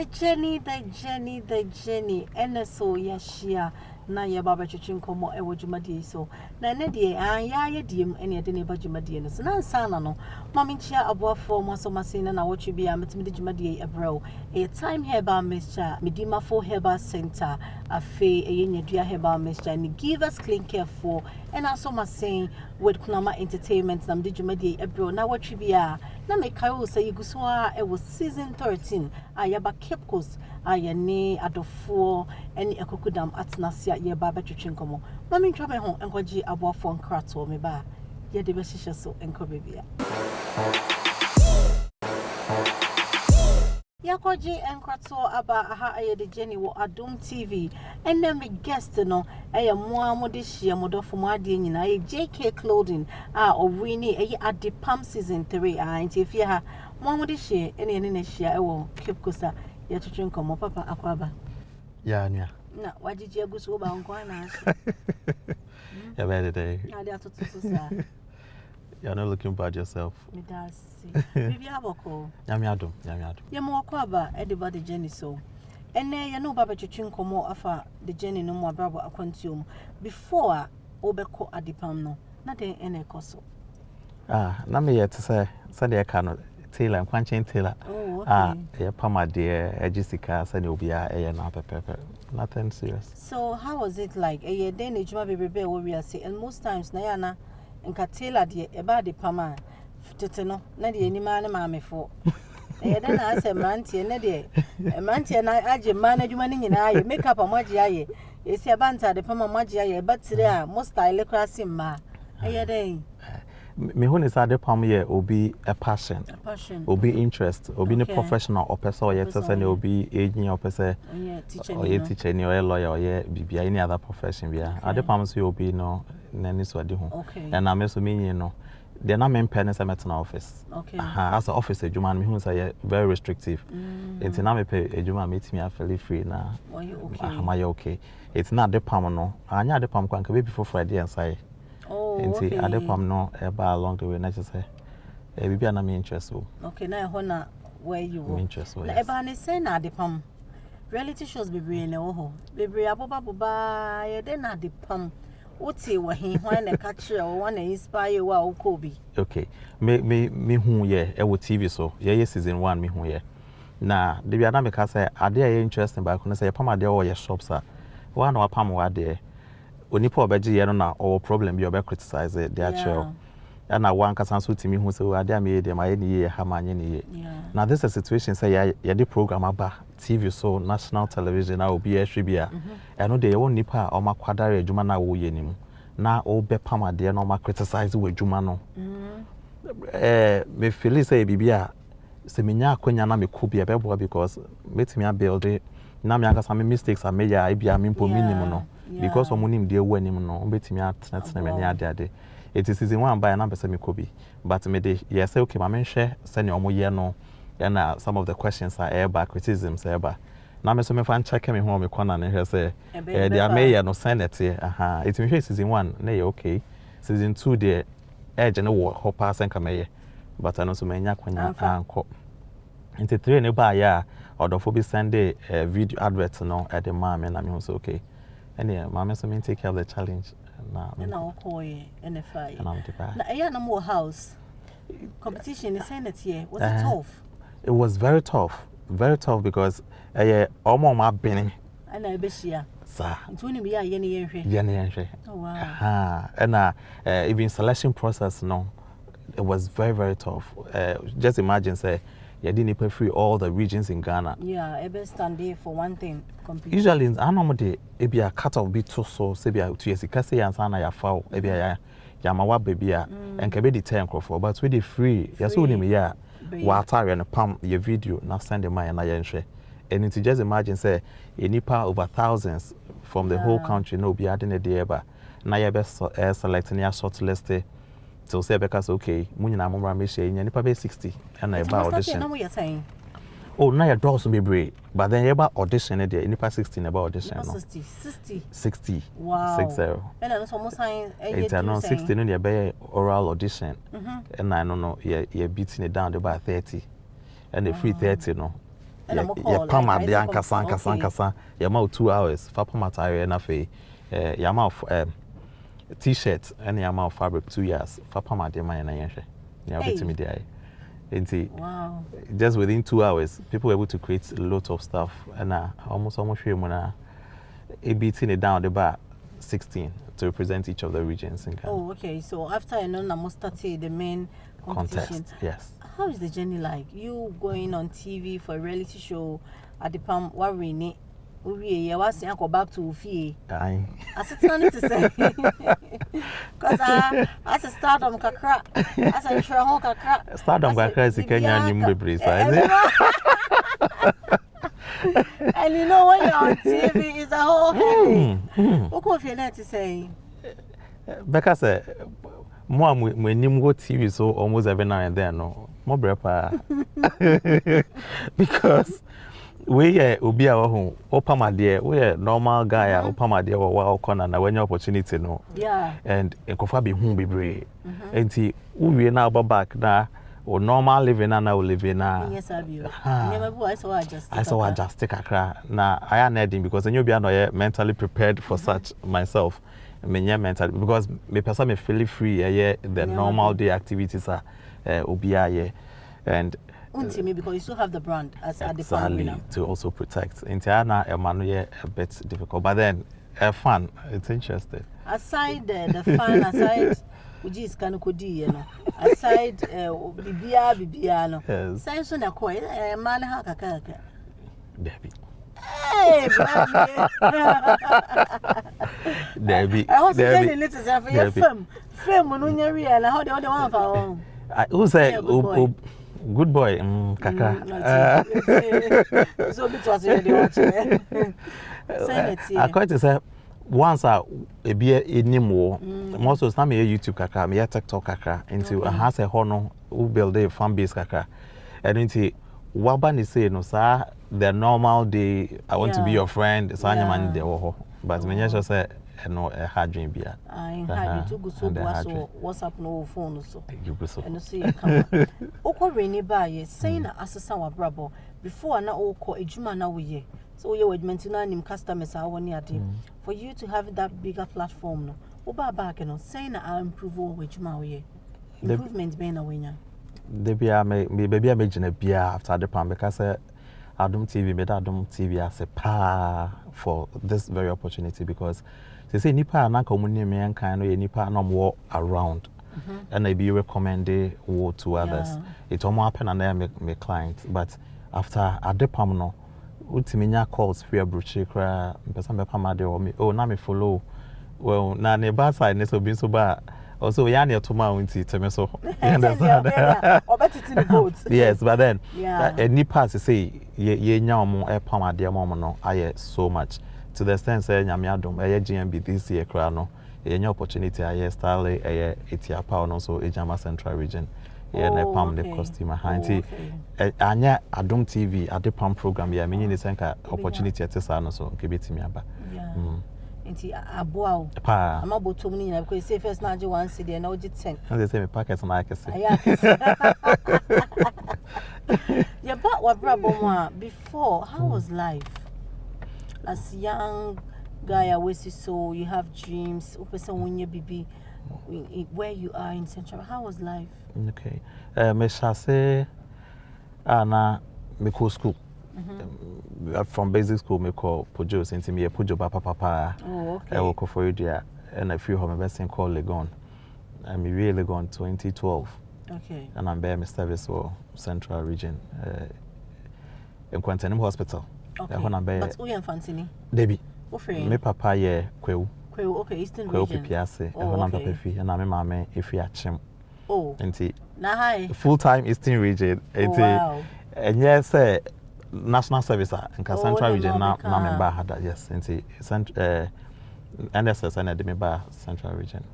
The journey, and so yashia. Na ye baba chuchin komo e wojumadi so na ne de ya diem ene de ne bajumadi no so na sana no mama nchia aboafo mo so masina na wochu bia metimi de jumadi e bro a time herbal mixture medima for herbal center afe e nyadua herbal mixture ni give us clean care for and also masin with kunama entertainment na de jumadi e bro na wochu bia na me kai wo say iguswa e was season 13 ayaba Cape Coast ayane adofo ene ekokudam atnasia ye ba betwetwe nkomo mami ntwa me ho enkoji aboafo nkrato me ba ye de be hihye so enko bebia yakoji enkrato aba aha aye de Jenny wo Adom TV ene me guest no eye moa de hie modofo mo ade nyina ye JK clothing owini eye Adepam season 3 nti fie ha moa de hie ene ne na hia ewo Cape Coast ya twetwe nkomo papa akwaba ya nya na wajiji agusu ba nkwa na aso ya better day ya dia totoso sa you're not looking bad yourself me dasi bibi aboko yami adom ya mo akwaba everybody journey so ene ya no baba twetwe nkomo afa the journey no mo abrabo akwantiom before obeko Adepam no na den ene ekoso na me yet say de ka no Taylor, Quanchin Taylor. Oh, okay. Pama dear, Jessica, said you'll be a pepper. Nothing serious. So, how was it like? A year then, it might be we are saying, and most times, Nayana and Catela, dear, about the Pama, Titano, Nadia, any man, mammy for. Then I said, Manty, Nadia, a Manty and I, you manage money in I make up a Magia. It's a banter, the Pama Magia, but there, most I look at him, ma. A year day. Me who is Adepam here will be a passion, will be interest, will be a professional or person or yet will be aging or person or yet teacher or a lawyer or yet be any other profession. Adepam will be no nanny so and I'm also mean you know they're not main parents I met in office. As an officer, you man who say very restrictive. It's not me pay a Juma meets me fairly free now. Am I okay? It's not Adepam no. I know Adepam can be before Friday and say. Okay. Adepam no eba along the way na just say bibi na me interest o. Okay, na ho na where you go. Interest o. Na eba ne say na Adepam. Reality shows bebre na wo ho. Bebre aboba ye de na Adepam. Oti wo he hwan na ka kire wo na inspire wo a wo ko bi. Okay. Me hu ye e wo TV so. Ye season 1 me hu ye. Na de bia na me ka say ade ye interesting ba ko na say ye pam ade wo ye shops a. Wa na wa pam wa ade onipa obeji ye no na or problem bi obe criticize the actual and na one kasa so timi hu so ade am ye de ma ye ni ye ha ma nye ni ye now this is a situation say ye the program aba TV so national television na obi e hwebia e no de ye won nipa o makwadare adwuma na wo ye ni mu na o be pam ade na o ma criticize we adwuma no me feel say bibia se menya akonya na me ko bia be bo because metimi a build na me akasa me mistakes a me ya e bia me mpo minimum no because omunim de ewu anim no betimi atena me ne ade it is season 1 by na pese me kobi but me dey yes okay ma me hwe se ne omoye no na some of the questions are air criticisms eba na me so me fan check me ho me kona ne hwe se they are me no senate it me hwe season 1 na ye okay season 2 de edge no wo ho pass enka me ye but I no so me nya kwanya anko into 3 ne ba ya odofo bi send a video advert no at the mama na me ho so okay. And yeah, mama so take care of the challenge. And I'll call you in the fire. Now, no more house competition. Is saying that here was it tough? It was very tough because almost my Benny. And I bet you, sir. It's only me. Oh wow. And even selection process, no, it was very tough. Just imagine, say. You didn't pay free all the regions in Ghana. Yeah, every Sunday for one thing. Usually, in Anomode, it be a cut off bit so say be a 2 years. Kasi and sana ya foul, maybe a yamawa baby and can be the 10 for. But with the free, you saw him ya water and pump your video, not send the money and I share. And to just imagine, say, a nipa over thousands from the whole country, no be adding a day, but now you best selecting your short list. So say because okay, munina mumra me share nipa be 60 and I ba audition. What you saying? Oh, now your doors will be brave, but then you about audition there, nipa 16 about audition. 60. Wow. 60. And I almost saying 60 no be oral audition. And I don't know, you beating it down to about 30. And the free 30 no. pama de ankasa yama 2 hours fa pama tire na fe yama of t-shirt and yama of fabric 2 years fa pama de man na yenhwe ya betimi de ai enti wow, just within 2 hours people were able to create a lot of stuff and almost hwe mu na e beating it down the bar 16 to represent each of the regions in Ghana. Oh, okay. So after I know Namostati, the main competition. Contest, yes. How is the journey like? You going on TV for a reality show at Adepam, what we need? We was saying go back to Ufi. Aye. I said nothing to say. Because as a stardom kakra, as a shraho kakra. Stardom kakra is Kenya nyumbe and you know when you're on TV, it's a whole headache. What could you like to say? Because more when go TV so almost every now and then no more brepa because we obi a ho opama de we normal guy a opama de wa corner na when opportunity no yeah and enkofa be hu bebre enti we na back na or normal living na living na yes abi I saw adjust kakra na I am needing because you be no mentally prepared for such myself me mentally because me person me feel free the normal day activities are obi and Untimi because you still have the brand as Adepam to also protect. Intiana Emmanuel a bit difficult, but then fun. It's interesting. Aside the fun, aside uji is kanukodi, you know. Aside bibia no. Yes. Sense na koi man ha kaka. Debbie. Hey, Debbie. I was telling little say for your film no nyari na how the other one for. Who say good boy, kaka. So bit was already watching. I quite to say once a be anymore. Most of the time YouTube kaka, me TikTok kaka into has a hono who build a fan base kaka. And into waba ni say no sir the normal day I want to be your friend sanya man de wo but me just say no a hard dream bia I had to go so WhatsApp no phone so you go so and so you come okọ reni ba ye saying na asesa wa brabo before na okọ ejuma na wo ye so you wedment na nim customers are woni ade for you to have that bigger platform no oba back no saying na improve wo ejuma wo ye improvement be na wenya de bia me baby a me gina bia after the pan because Adom TV made Adom TV as a pa for this very opportunity because they say nipa na community me and kind of nipa no more around and I be recommended wo to others it almost happen and I make clients but after Adepam no ultimate calls free abrochi kra person be pama de me oh na me follow well na ne bad side ne so be so bad also we are near to my unti tell me so you understand yes but then any pass say ye nyam e pam ade mom no aye so much to the extent say nyame adom e GMB this year kra no ye nya opportunity aye style e Etiapa no so Ejama Central region ye na pam the customer hanti anya Adom TV Adepam program ya menyi ni senka opportunity etesa no so nke betimi aba Inti aboa pa ama botom ni na because say first na je 1 cedi na oje 10 they say me packet na akese yeah but what brabo before how was life as young guy always so you have dreams person when you be where you are in Central how was life okay me shall say ana me go school from basic school me call Pujo since me Pujo papa oh okay I work for you and a few home best called Legon and me really Legon 2012 okay and I'm there my service for Central region in Quantenum Hospital okay but who you fancy Debbie me papa Kweu okay Eastern region Kweu pipiase e ho na papa fi na me mama efi achim oh enti na high full time Eastern region enti enye say national service in Central region na me ba hada yes enti NSS and me ba Central region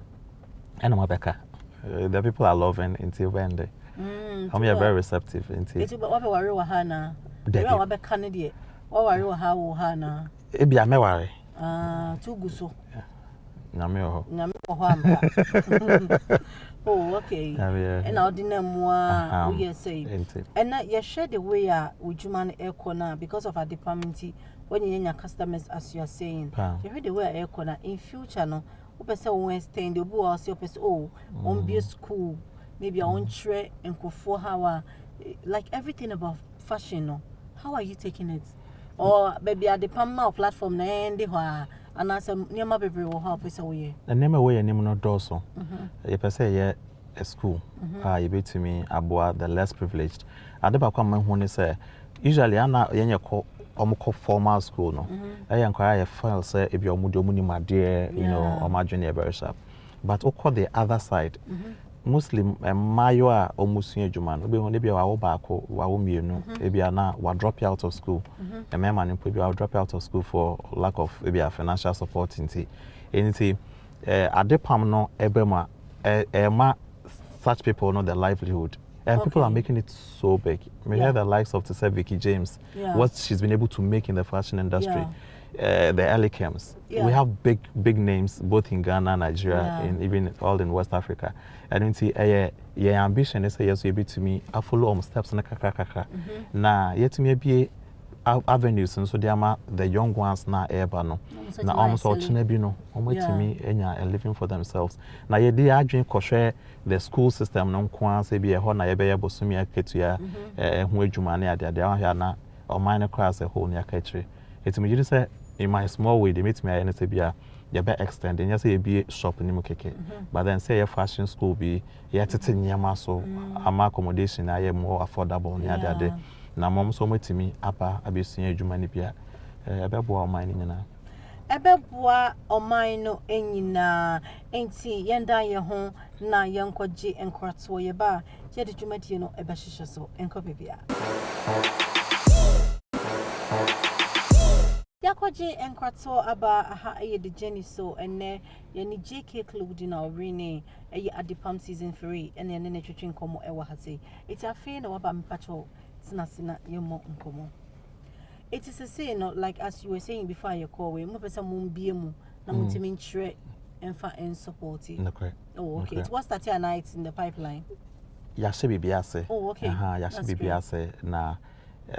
and Mabeka the people are loving until when they are very receptive enti eti what be worry wa ha na we wa be ka ne de wa worry wa ha wo ha na e bia me worry tu guso nyame ho ampa Oh, okay. And I'll dinner more, we say. And now you share the way with human air corner because of our department. When you your customers, as you are saying, you heard the way air corner in future. No, person when staying the boy or person on be school, maybe on tray and go for how like everything about fashion. No, how are you taking it? Or maybe at the Adepam platform, na end and as a near my baby will help us away. And name away a name no dorsal. If I say, a school, you be to me about the less privileged. Adepam come when they say, usually, I'm not in your formal school. No, I inquire a file say if you're Mudomuni, my dear, you know, or my junior very sharp. But okay, the other side. Muslim Mayoa or Musin Juman, we only be our back or Waumi, maybe na will drop you out of school. A man will drop out of school for lack of maybe a financial support in Adepam no Abena, such people know their livelihood. And people are making it so big. We hear the likes of Vicky James, what she's been able to make in the fashion industry. The Adepams. We have big names both in Ghana, Nigeria, and even all in West Africa. I don't see your ambition is yes, you be to me. I follow steps na kaka. Na yet to me be avenues and so the young ones na no. Na almost all chinebino. To me a living for themselves. Na ye dey adwin kwohwe the school system no kwa se be ho na ye be bosumi aketua ho adwuma na ade ahia na o minor class a whole na akachire. It's me say in my small way they meet me and say be you be extend and you say be shop ni mo keke but then say your fashion school be you tete nyama so ama accommodation na ye more affordable ni ade na mom so metimi apa abesuya adwuma ni bia ebeboa o man ni nyina ebeboa o man no enyina enti yenda ye ho na yenkwaje enkrato ye ba ye de dwumadie no ebehihye so enko bebia Yakwaji enkrato aba aha the journey so ene yani JK clothing na orine Adepam season 3 ene ene ne twetwe nkomo ewa hase it's a fair na waba mpacho sina yemo nkomo it is a say no like as you were saying before your call we mo pesa mo mbie mu na mutimi nchire enfa en support it oh okay it was that night in the pipeline ya she bibia se oh okay ya she bibia se na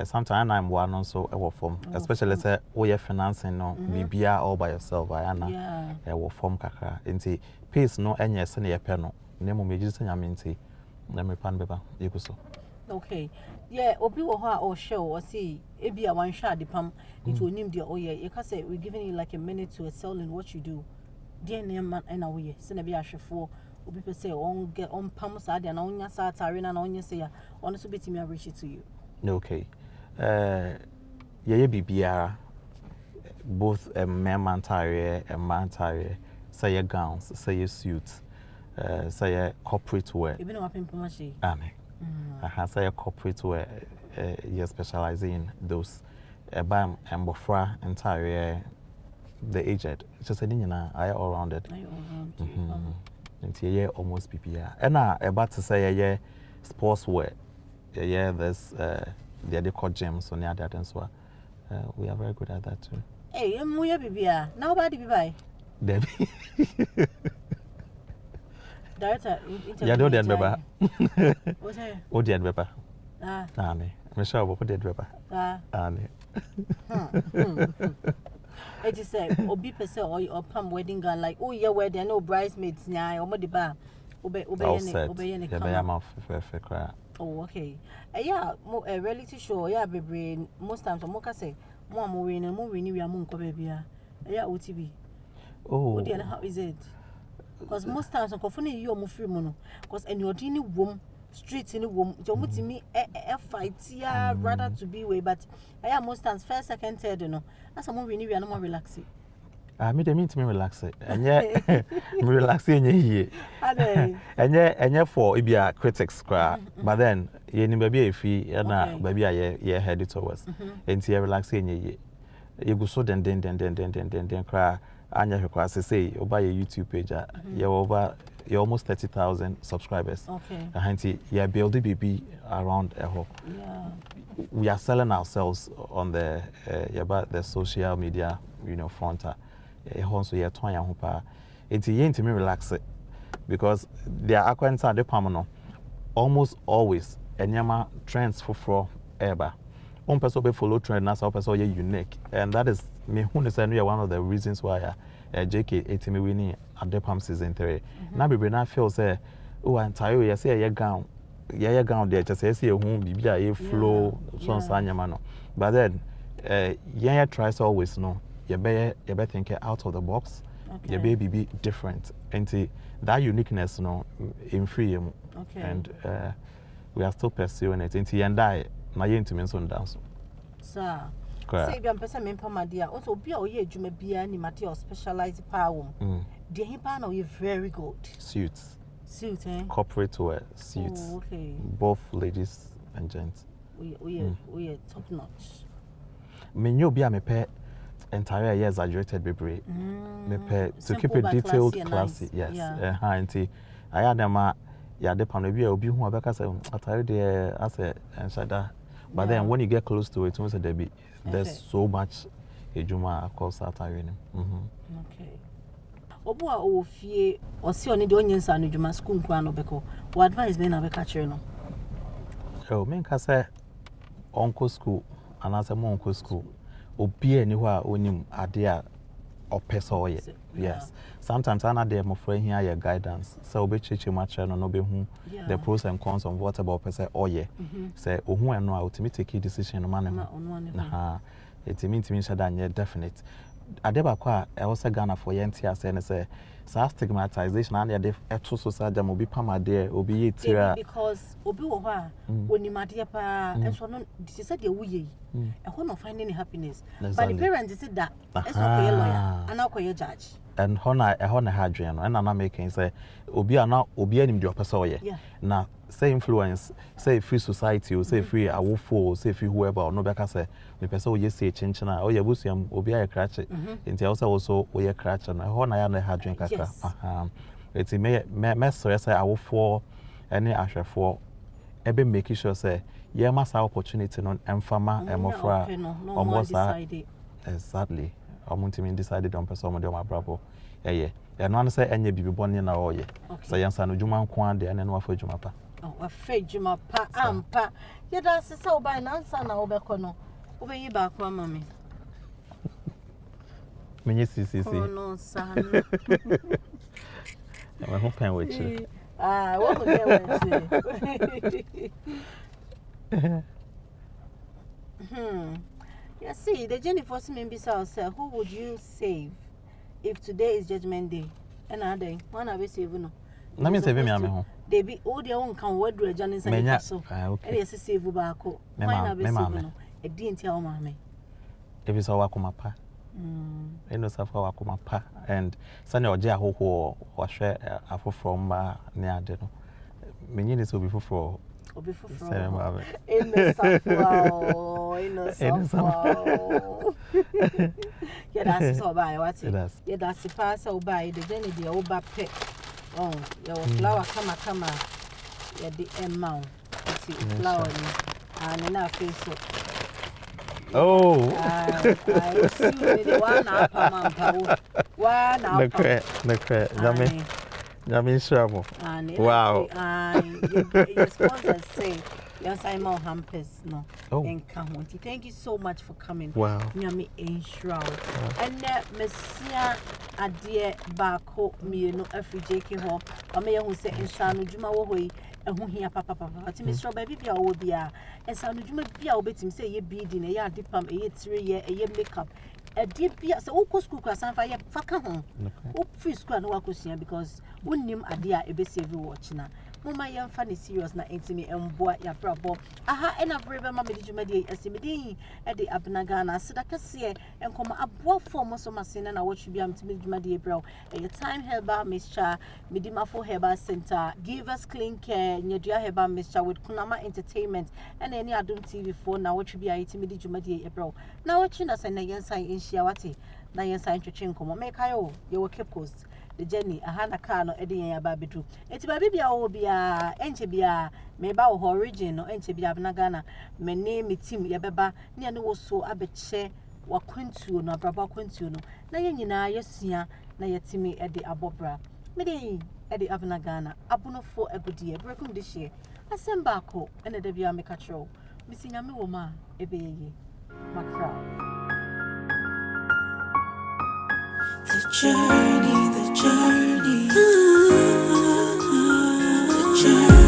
sometimes I'm one also a form, especially say we are financing no bibia all by yourself. I am a form kaka. Inti peace no any senior penno. Nemo major minty. Name pan beba. You so. Okay. Yeah, obi wo ha or show or see it be a one shot Adepam it will name the oh yeah. You can say we're giving you like a minute to excel in what you do. Dear name man and away. Send be a for obi pe say on get on pam sad and on your side arena and on your say on to be me reach it to you. Okay. Bibia both a man tire and man tire, say your gowns, say your suits, say your corporate wear. Even though I'm Pomashi. Amen. I say a corporate wear, you specialize in those. Bam and Bofra and tire, the aged. Just a thing, I all rounded. And here almost PPR. And I about to say, sports wear. There's the other gems on the other and so we are very good at that too. Hey, I'm we bibia. Nobody be by. Debbie. Director, yeah, don't get remember. What's that? Oh, dear remember. Me. Michelle, what did remember? It is say obi pese or pam wedding gown like oh yeah wedding no bridesmaids nya omo de ba obey oh okay yeah reality show yeah baby most times mo ka say mo we we am nko bia yeah OTB oh how is it because most times nko fo na yi omo free mo no because any odini wom street in the wom to mutimi fight yeah rather to be way but yeah most times first second third no as mo we no more relaxing me dey mean to me relax and yeah me relax here and for it be a critics cry but then you ni baby efi na baby a head towards and you relax here you go so den cry anya hwekwa say over your YouTube page you're almost 30,000 subscribers okay yeah building BB around we are selling ourselves on the about the social media front also yeah twan ya hopa enti me relax it because their acquaintance Adepam no almost always enyama trends for ever. One person will follow trend, that's how person unique, and that is me. Who is one of the reasons why JK 80 winning Adepam season 3. Now we now feel say, oh, I'm tired. You say a gown there. Just say a home, be a flow, so on. But then, yeah, tries always no. You better think out of the box. Okay. Your baby be different, and that uniqueness, no, in free. Okay. And we are still pursuing it. Until and I. My intimates on dance. Sir, say, I'm person, my dear. Also, be a year, you may be any material specialized power. The Himpano is very good. Suits, eh? corporate wear, suits. Oh, okay. Both ladies and gents. We are top notch. Me you be a me pay entire year exaggerated baby. Me pay to keep it detailed, classy. Yes. I had them Adepam be obi hu abeka say atare de ase enshada. But then when you get close to it, once there's so much ejuma across atare ni. Okay. Obu a ofie osi oni de onyensa no ejuma school nkwa no beko. What advice be na beka kire no? Oh, me nka say onko school anase mo onko school. Obi ani ho a onim ade a opeso ye. Yes. Sometimes I not there my friend here your guidance. So be chichi match no be who the pros and cons of what about person say oh who no ultimate take a decision man. It means me shada definite. Adeba kwa e also Ghana for yentia say stigmatization and the eto society mo be pama there obi yetira because obi wo ho a oni made pa enso no they said dey wuye e ho no find any happiness but the parents said that enso ko ye lawyer and ko ye judge and hona hadwen no and na making say obi anim de opese oye na say influence say free society or say free awofo say free whoever no be ka say me person oye say chinchina oye busuam obi aye crache nti also oye crache na hona ya na hadwen kaka eti me say awofo any ahwefo ebe make sure say ye masa opportunity no emfama emofra almost exactly omuntimi decided on person mo de ma brabo no say enye bibi boni na oye say yansa no djuma nko ade na no afa djuma pa afa djuma pa ampa ye da se say oba na ansa na obekọ no obeyi ba kwa mami menye sisi no sa no ho pen we chi wo ho pen we chi Yeah, see, the Jenny forced me herself. Who would you save if today is Judgment Day? Another day, one of us save no. Let me save me home. They be all their own can word to Johnny's and so. And yes, save Bako. Why not be saving? A didn't tell mammy. If it's our Kumapa, and no suffer Kumapa, and Sunny or Jah who or share a from near Deno. Many will be for. Before in the sunflower, yeah, that's so by what's it? Yeah, that's the pass so by the Jenny, the old back pet. Oh, your flower come, yeah, the amount. Flower and enough face so. Oh, I see the one up, I'm in trouble. Wow. Your sponsors say, yes, I'm all hampers. No. And County. Thank you so much for coming. Wow. Yami in shroud. And Messia, a dear Bako, me no every JK Hall. A mayor who say in San Juma way, and who hear Papa, Mr. Baby, I will be a and San Juma be our bit him say ye beading a yard Adepam, a year 3 year, a year makeup. A deep beer, so all school class and fire fucker home. Oh, free school no question because one name a dear a bit save watch now. Mama, young funny serious na intimate and boy ya bravo. Aha, and a brave mamma did you made a simidi at the Abena Ghana, so that I can see and come a boy for most of my sin and I watch you be to meet my dear bro. A time herba, Mr. Midima for Herba Center, give us clean care, near dear herba, Mr. with Kunama Entertainment and any Adom TV phone. Now, what you be a timid you my dear bro. Now, watching us and a young sign in Shiawati, na young sign to Chinko, make I you will keep post. The journey a hana car no edin ya babitu enti baby a wo bia enche bia me ba wo origin no enche bia Abena Ghana me name me team ya beba ne ne wo so abeche wa kwantuo no abraba kwantuo no na ye nyina yesua na yetimi e de abobra me de Eddie Abena Ghana, Abuno for a good year, breaking this year. I send back home and a debut make a show. Missing a woman, a baby, my crowd. The journey, the journey, the journey.